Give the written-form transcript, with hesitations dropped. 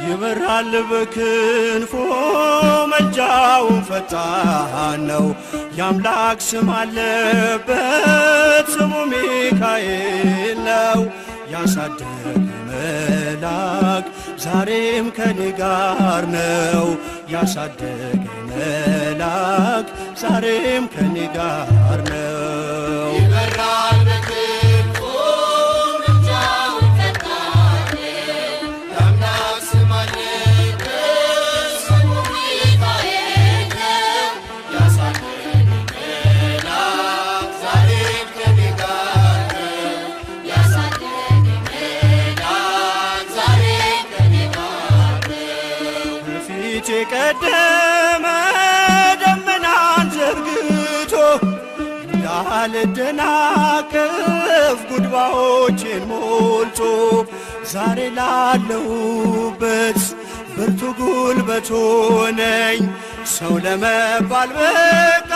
ይበራል በክንፎ መልጃውን ፈጣን ነው። የአምላክ ስም አለበት ስሙ ሚካኤል ነው። ያሳደገ መልአክ ዛሬም ከኔ ጋር ነው። ያሳደገ መልአክ ዛሬም ከኔ ጋር ነው። ይበራል በክንፎ መልጃውን ፈጣን የአምላክ ስም አለበት ስሙ ሚካኤል ነው። ያሳደገ መልአክ ዛሬም ከኔ ጋር ነው። ያሳደገ መልአክ ዛሬም ከኔ ጋር ነው። በፊቴ ቀደመ ደመናን ዘርግቶ እንዳልደናቀፍ ጉድባዎቼን ሞልቶ ዛሬ ላለሁበት ብርቱ ጉልበት ሆነኝ። ሰው ለመባል በቃ